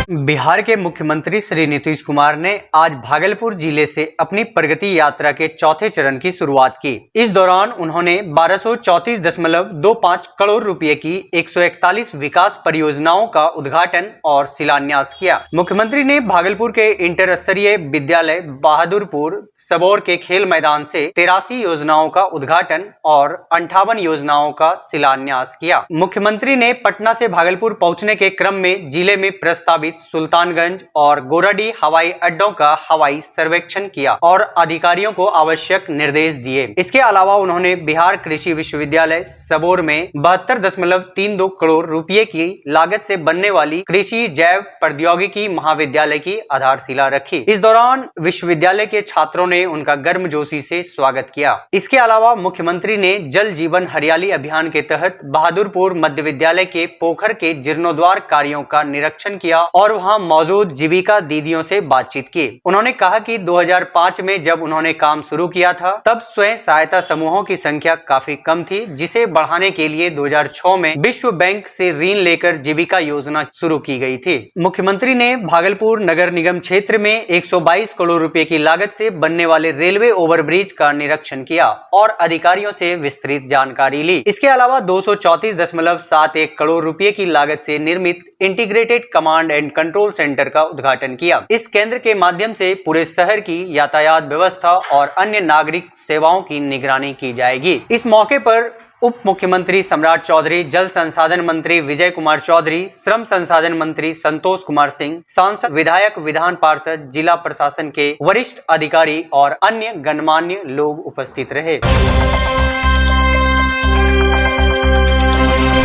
बिहार के मुख्यमंत्री श्री नीतीश कुमार ने आज भागलपुर जिले से अपनी प्रगति यात्रा के चौथे चरण की शुरुआत की। इस दौरान उन्होंने 1234.25 करोड़ रुपए की 141 विकास परियोजनाओं का उद्घाटन और शिलान्यास किया। मुख्यमंत्री ने भागलपुर के इंटर स्तरीय विद्यालय बहादुरपुर सबौर के खेल मैदान से 83 योजनाओं का उद्घाटन और 58 योजनाओं का शिलान्यास किया। मुख्यमंत्री ने पटना से भागलपुर पहुंचने के क्रम में जिले में प्रस्तावित सुल्तानगंज और गोराडीह हवाई अड्डों का हवाई सर्वेक्षण किया और अधिकारियों को आवश्यक निर्देश दिए। इसके अलावा उन्होंने बिहार कृषि विश्वविद्यालय सबौर में 72.32 करोड़ रुपए की लागत से बनने वाली कृषि जैव प्रौद्योगिकी महाविद्यालय की आधारशिला रखी। इस दौरान विश्वविद्यालय के छात्रों ने उनका गर्मजोशी से स्वागत किया। इसके अलावा मुख्यमंत्री ने जल जीवन हरियाली अभियान के तहत बहादुरपुर मध्य विद्यालय के पोखर के जीर्णोद्धार कार्यों का निरीक्षण किया और वहां मौजूद जीविका दीदियों से बातचीत की। उन्होंने कहा कि 2005 में जब उन्होंने काम शुरू किया था तब स्वयं सहायता समूहों की संख्या काफी कम थी, जिसे बढ़ाने के लिए 2006 में विश्व बैंक से ऋण लेकर जीविका योजना शुरू की गई थी। मुख्यमंत्री ने भागलपुर नगर निगम क्षेत्र में 122 करोड़ रुपए की लागत से बनने वाले रेलवे ओवरब्रिज का निरीक्षण किया और अधिकारियों से विस्तृत जानकारी ली। इसके अलावा 234.71 करोड़ रुपए की लागत से निर्मित integrated command and control centre का उद्घाटन किया। इस केंद्र के माध्यम से पूरे शहर की यातायात व्यवस्था और अन्य नागरिक सेवाओं की निगरानी की जाएगी। इस मौके पर उप मुख्यमंत्री सम्राट चौधरी, जल संसाधन मंत्री विजय कुमार चौधरी, श्रम संसाधन मंत्री संतोष कुमार सिंह, सांसद, विधायक, विधान पार्षद, जिला प्रशासन के वरिष्ठ अधिकारी और अन्य गणमान्य लोग उपस्थित रहे।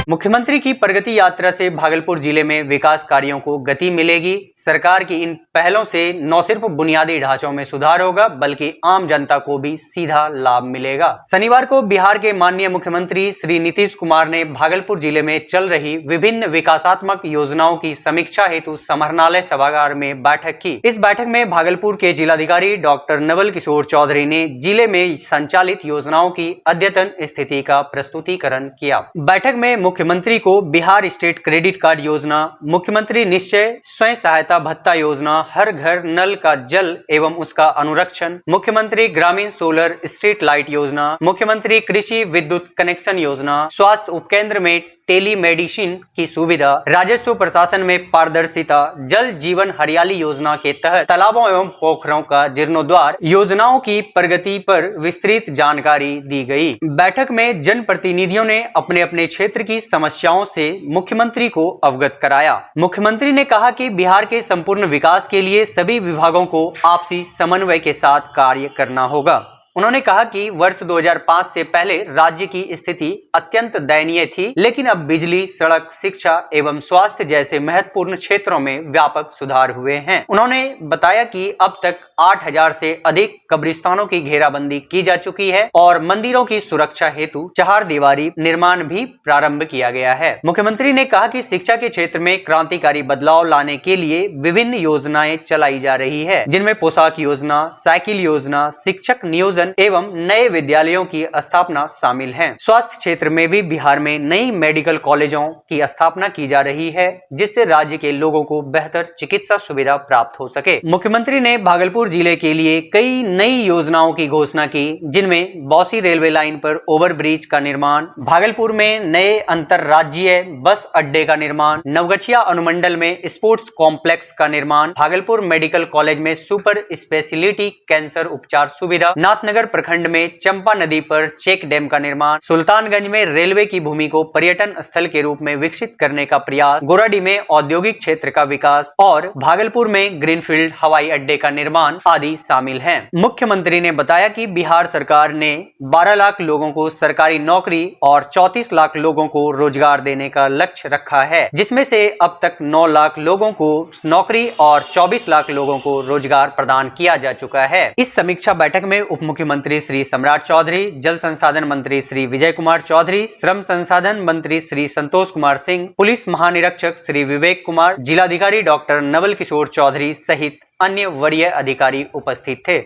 मुख्यमंत्री की प्रगति यात्रा से भागलपुर जिले में विकास कार्यों को गति मिलेगी। सरकार की इन पहलों से न सिर्फ बुनियादी ढांचों में सुधार होगा बल्कि आम जनता को भी सीधा लाभ मिलेगा। शनिवार को बिहार के माननीय मुख्यमंत्री श्री नीतीश कुमार ने भागलपुर जिले में चल रही विभिन्न विकासात्मक योजनाओं की समीक्षा हेतु समाहरणालय सभागार में बैठक की। इस बैठक में भागलपुर के जिलाधिकारी डॉक्टर नवल किशोर चौधरी ने जिले में संचालित योजनाओं की अद्यतन स्थिति का प्रस्तुतिकरण किया। बैठक में मुख्यमंत्री को बिहार स्टेट क्रेडिट कार्ड योजना, मुख्यमंत्री निश्चय स्वयं सहायता भत्ता योजना, हर घर नल का जल एवं उसका अनुरक्षण, मुख्यमंत्री ग्रामीण सोलर स्ट्रीट लाइट योजना, मुख्यमंत्री कृषि विद्युत कनेक्शन योजना, स्वास्थ्य उपकेंद्र में टेली मेडिसिन की सुविधा, राजस्व प्रशासन में पारदर्शिता, जल जीवन हरियाली योजना के तहत तालाबों एवं पोखरों का जीर्णोद्धार योजनाओं की प्रगति पर विस्तृत जानकारी दी गई। बैठक में जनप्रतिनिधियों ने अपने अपने क्षेत्र की समस्याओं से मुख्यमंत्री को अवगत कराया। मुख्यमंत्री ने कहा कि बिहार के संपूर्ण विकास के लिए सभी विभागों को आपसी समन्वय के साथ कार्य करना होगा। उन्होंने कहा कि वर्ष 2005 से पहले राज्य की स्थिति अत्यंत दयनीय थी, लेकिन अब बिजली, सड़क, शिक्षा एवं स्वास्थ्य जैसे महत्वपूर्ण क्षेत्रों में व्यापक सुधार हुए हैं। उन्होंने बताया कि अब तक 8000 से अधिक कब्रिस्तानों की घेराबंदी की जा चुकी है और मंदिरों की सुरक्षा हेतु चहारदीवारी निर्माण भी प्रारंभ किया गया है। मुख्यमंत्री ने कहा कि शिक्षा के क्षेत्र में क्रांतिकारी बदलाव लाने के लिए विभिन्न योजनाएं चलाई जा रही है, जिनमें पोशाक योजना, साइकिल योजना, शिक्षक नियोजन एवं नए विद्यालयों की स्थापना शामिल है। स्वास्थ्य क्षेत्र में भी बिहार में नई मेडिकल कॉलेजों की स्थापना की जा रही है, जिससे राज्य के लोगों को बेहतर चिकित्सा सुविधा प्राप्त हो सके। मुख्यमंत्री ने भागलपुर जिले के लिए कई नई योजनाओं की घोषणा की, जिनमें बौसी रेलवे लाइन पर ओवरब्रिज का निर्माण, भागलपुर में नए अंतरराज्यीय बस अड्डे का निर्माण, नवगछिया अनुमंडल में स्पोर्ट्स कॉम्प्लेक्स का निर्माण, भागलपुर मेडिकल कॉलेज में सुपर स्पेशलिटी कैंसर उपचार सुविधा, नाथनगर प्रखंड में चंपा नदी पर चेक डैम का निर्माण, सुल्तानगंज में रेलवे की भूमि को पर्यटन स्थल के रूप में विकसित करने का प्रयास, गोराडीह में औद्योगिक क्षेत्र का विकास और भागलपुर में ग्रीनफील्ड हवाई अड्डे का निर्माण आदि शामिल हैं। मुख्यमंत्री ने बताया कि बिहार सरकार ने 12 लाख लोगों को सरकारी नौकरी और 34 लाख लोगों को रोजगार देने का लक्ष्य रखा है, जिसमें से अब तक 9 लाख लोगों को नौकरी और 24 लाख लोगों को रोजगार प्रदान किया जा चुका है। इस समीक्षा बैठक में उप मुख्यमंत्री श्री सम्राट चौधरी, जल संसाधन मंत्री श्री विजय कुमार चौधरी, श्रम संसाधन मंत्री श्री संतोष कुमार सिंह, पुलिस महानिरीक्षक श्री विवेक कुमार, जिलाधिकारी डॉक्टर नवल किशोर चौधरी सहित अन्य वरीय अधिकारी उपस्थित थे।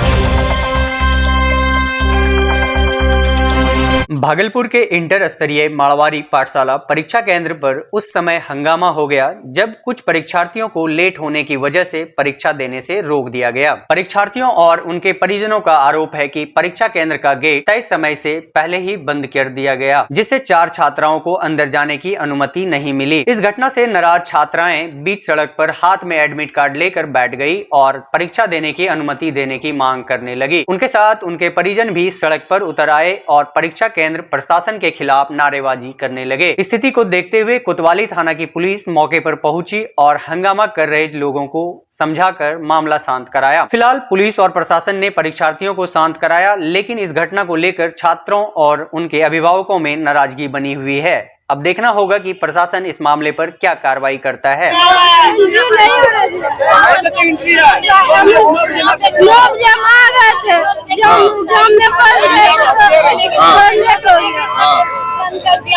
भागलपुर के इंटर स्तरीय माड़वाड़ी पाठशाला परीक्षा केंद्र पर उस समय हंगामा हो गया जब कुछ परीक्षार्थियों को लेट होने की वजह से परीक्षा देने से रोक दिया गया। परीक्षार्थियों और उनके परिजनों का आरोप है कि परीक्षा केंद्र का गेट तय समय से पहले ही बंद कर दिया गया, जिससे 4 छात्राओं को अंदर जाने की अनुमति नहीं मिली। इस घटना से नाराज छात्राएं बीच सड़क पर हाथ में एडमिट कार्ड लेकर बैठ गई और परीक्षा देने की अनुमति देने की मांग करने लगी। उनके साथ उनके परिजन भी सड़क पर उतर आए और परीक्षा केंद्र प्रशासन के खिलाफ नारेबाजी करने लगे। स्थिति को देखते हुए कोतवाली थाना की पुलिस मौके पर पहुंची और हंगामा कर रहे लोगों को समझाकर मामला शांत कराया। फिलहाल पुलिस और प्रशासन ने परीक्षार्थियों को शांत कराया, लेकिन इस घटना को लेकर छात्रों और उनके अभिभावकों में नाराजगी बनी हुई है। अब देखना होगा कि प्रशासन इस मामले पर क्या कार्रवाई करता है।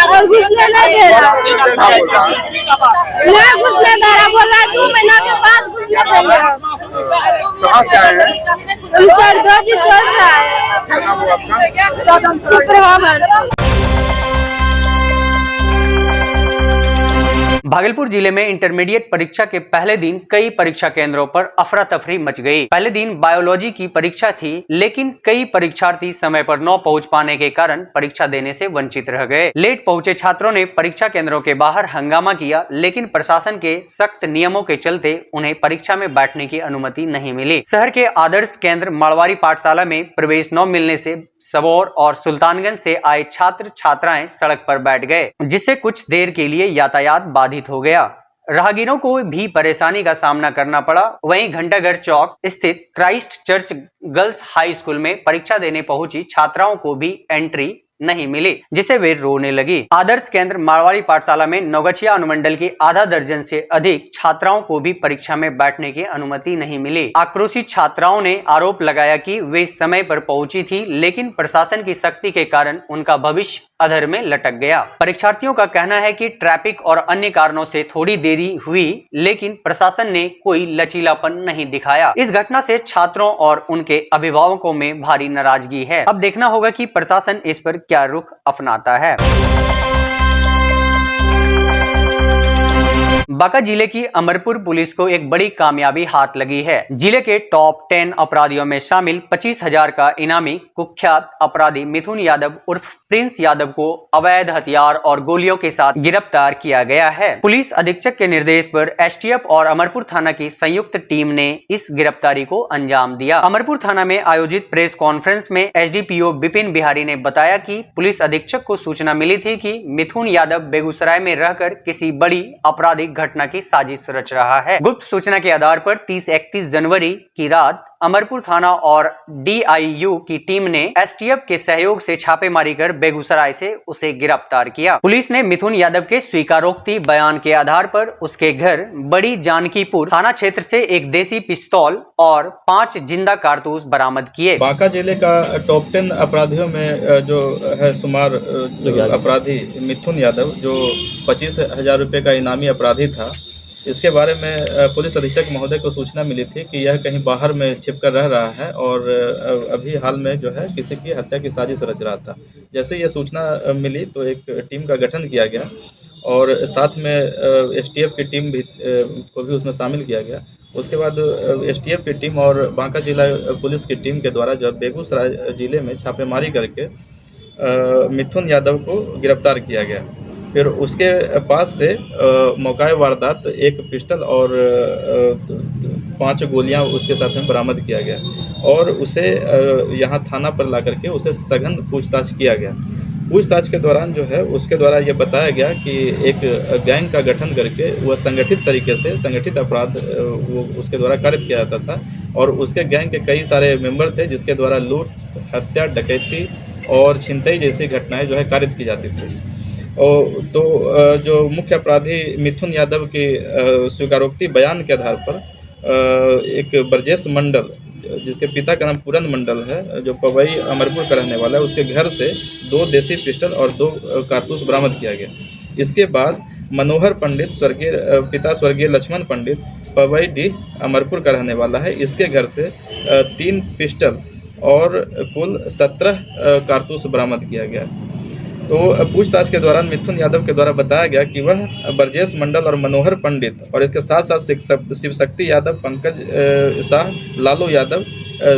और घुसने नहीं दे रहा, नहीं घुसने दे रहा, बोला 2 महीना के बाद घुसने देगा। कहाँ से आए हैं? हम सर 2014 से आए हैं। सुप्रभात। भागलपुर जिले में इंटरमीडिएट परीक्षा के पहले दिन कई परीक्षा केंद्रों पर अफरा तफरी मच गई। पहले दिन बायोलॉजी की परीक्षा थी, लेकिन कई परीक्षार्थी समय पर न पहुंच पाने के कारण परीक्षा देने से वंचित रह गए। लेट पहुंचे छात्रों ने परीक्षा केंद्रों के बाहर हंगामा किया, लेकिन प्रशासन के सख्त नियमों के चलते उन्हें परीक्षा में बैठने की अनुमति नहीं मिली। शहर के आदर्श केंद्र माड़वाड़ी पाठशाला में प्रवेश न मिलने से सबौर और सुल्तानगंज से आए छात्र छात्राएं सड़क पर बैठ गए, जिससे कुछ देर के लिए यातायात बाधित हो गया। राहगीरों को भी परेशानी का सामना करना पड़ा। वहीं घंटाघर चौक स्थित Christ church girls high school में परीक्षा देने पहुंची छात्राओं को भी एंट्री नहीं मिली, जिसे वे रोने लगी। आदर्श केंद्र माड़वाड़ी पाठशाला में नौगछिया अनुमंडल के आधा दर्जन से अधिक छात्राओं को भी परीक्षा में बैठने की अनुमति नहीं मिली। आक्रोशित छात्राओं ने आरोप लगाया कि वे समय पर पहुंची थी, लेकिन प्रशासन की सख्ती के कारण उनका भविष्य अधर में लटक गया। परीक्षार्थियों का कहना है कि ट्रैफिक और अन्य कारणों से थोड़ी देरी हुई, लेकिन प्रशासन ने कोई लचीलापन नहीं दिखाया। इस घटना से छात्रों और उनके अभिभावकों में भारी नाराजगी है। अब देखना होगा कि प्रशासन इस पर क्या रुख अपनाता है। बांका जिले की अमरपुर पुलिस को एक बड़ी कामयाबी हाथ लगी है। जिले के टॉप 10 अपराधियों में शामिल 25,000 का इनामी कुख्यात अपराधी मिथुन यादव उर्फ प्रिंस यादव को अवैध हथियार और गोलियों के साथ गिरफ्तार किया गया है। पुलिस अधीक्षक के निर्देश पर एसटीएफ और अमरपुर थाना की संयुक्त टीम ने इस गिरफ्तारी को अंजाम दिया। अमरपुर थाना में आयोजित प्रेस कॉन्फ्रेंस में एसडीपीओ विपिन बिहारी ने बताया कि पुलिस अधीक्षक को सूचना मिली थी कि मिथुन यादव बेगूसराय में रहकर किसी बड़ी आपराधिक घटना की साजिश रच रहा है। गुप्त सूचना के आधार पर 30-31 जनवरी की रात अमरपुर थाना और डीआईयू की टीम ने एसटीएफ के सहयोग से छापेमारी कर बेगूसराय से उसे गिरफ्तार किया। पुलिस ने मिथुन यादव के स्वीकारोक्ति बयान के आधार पर उसके घर बड़ी जानकीपुर थाना क्षेत्र से एक देसी पिस्तौल और 5 जिंदा कारतूस बरामद किए। बांका जिले का टॉप 10 अपराधियों में जो है शुमार अपराधी मिथुन यादव, जो 25,000 रुपये का इनामी अपराधी था, इसके बारे में पुलिस अधीक्षक महोदय को सूचना मिली थी कि यह कहीं बाहर में छिपकर रह रहा है और अभी हाल में जो है किसी की हत्या की साजिश रच रहा था। जैसे यह सूचना मिली तो एक टीम का गठन किया गया और साथ में एसटीएफ की टीम भी को भी उसमें शामिल किया गया। उसके बाद एसटीएफ की टीम और बांका जिला पुलिस की टीम के द्वारा जो बेगूसराय जिले में छापेमारी करके मिथुन यादव को गिरफ्तार किया गया। फिर उसके पास से मौका वारदात एक पिस्टल और 5 गोलियां उसके साथ में बरामद किया गया और उसे यहाँ थाना पर ला करके उसे सघन पूछताछ किया गया। पूछताछ के दौरान जो है उसके द्वारा ये बताया गया कि एक गैंग का गठन करके वह संगठित तरीके से संगठित अपराध वो उसके द्वारा कारित किया जाता था और उसके गैंग के कई सारे मेंबर थे जिसके द्वारा लूट, हत्या, डकैती और छिनतई जैसी घटनाएं जो है कारित की जाती थी। और तो जो मुख्य अपराधी मिथुन यादव के स्वीकारोक्ति बयान के आधार पर एक ब्रजेश मंडल, जिसके पिता का नाम पूरन मंडल है, जो पवई अमरपुर का रहने वाला है, उसके घर से 2 देसी पिस्टल और 2 कारतूस बरामद किया गया। इसके बाद मनोहर पंडित पिता स्वर्गीय लक्ष्मण पंडित पवई डी अमरपुर का रहने वाला है, इसके घर से 3 पिस्टल और कुल 17 कारतूस बरामद किया गया। तो पूछताछ के दौरान मिथुन यादव के द्वारा बताया गया कि वह ब्रजेश मंडल और मनोहर पंडित और इसके साथ साथ शिव शक्ति यादव, पंकज शाह, लालू यादव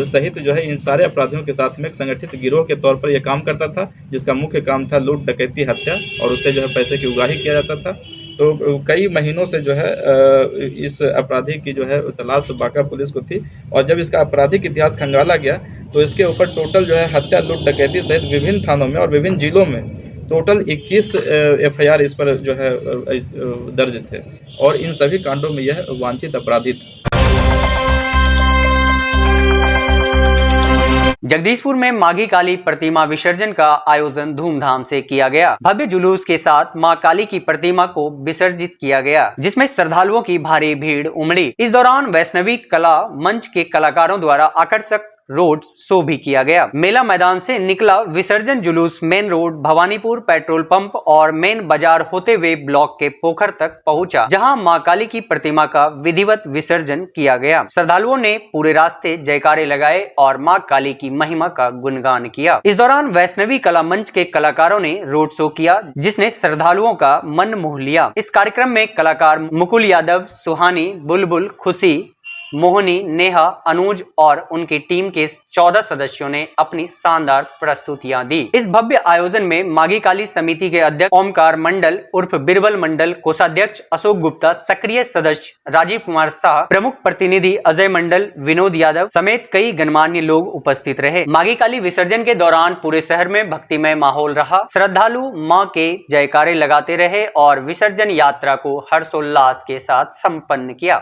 सहित जो है इन सारे अपराधियों के साथ में एक संगठित गिरोह के तौर पर यह काम करता था, जिसका मुख्य काम था लूट, डकैती, हत्या और उससे जो है पैसे की उगाही किया जाता था। तो कई महीनों से जो है इस अपराधी की जो है तलाश बांका पुलिस को थी, और जब इसका आपराधिक इतिहास खंगाला गया तो इसके ऊपर टोटल जो है हत्या, लूट, डकैती सहित विभिन्न थानों में और विभिन्न जिलों में टोटल 21 FIR इस पर जो है दर्ज थे, और इन सभी कांडों में यह वांछित अपराधी था। जगदीशपुर में माघी काली प्रतिमा विसर्जन का आयोजन धूमधाम से किया गया। भव्य जुलूस के साथ मां काली की प्रतिमा को विसर्जित किया गया, जिसमें श्रद्धालुओं की भारी भीड़ उमड़ी। इस दौरान वैष्णवी कला मंच के कलाकारों द्वारा आकर्षक रोड शो भी किया गया। मेला मैदान से निकला विसर्जन जुलूस main road, Bhawanipur petrol pump और मेन बाजार होते हुए ब्लॉक के पोखर तक पहुंचा, जहां मां काली की प्रतिमा का विधिवत विसर्जन किया गया। श्रद्धालुओं ने पूरे रास्ते जयकारे लगाए और मां काली की महिमा का गुणगान किया। इस दौरान वैष्णवी कला मंच के कलाकारों ने रोड शो किया, जिसने श्रद्धालुओं का मन मोह लिया। इस कार्यक्रम में कलाकार मुकुल यादव, सुहानी, बुलबुल, खुशी, मोहनी, नेहा, अनुज और उनकी टीम के 14 सदस्यों ने अपनी शानदार प्रस्तुतियां दी। इस भव्य आयोजन में माघी काली समिति के अध्यक्ष ओमकार मंडल उर्फ बिरबल मंडल, कोषाध्यक्ष अशोक गुप्ता, सक्रिय सदस्य राजीव कुमार शाह, प्रमुख प्रतिनिधि अजय मंडल, विनोद यादव समेत कई गणमान्य लोग उपस्थित रहे। माघी काली विसर्जन के दौरान पूरे शहर में भक्तिमय माहौल रहा। श्रद्धालु मां के जयकारे लगाते रहे और विसर्जन यात्रा को हर्षोल्लास के साथ संपन्न किया।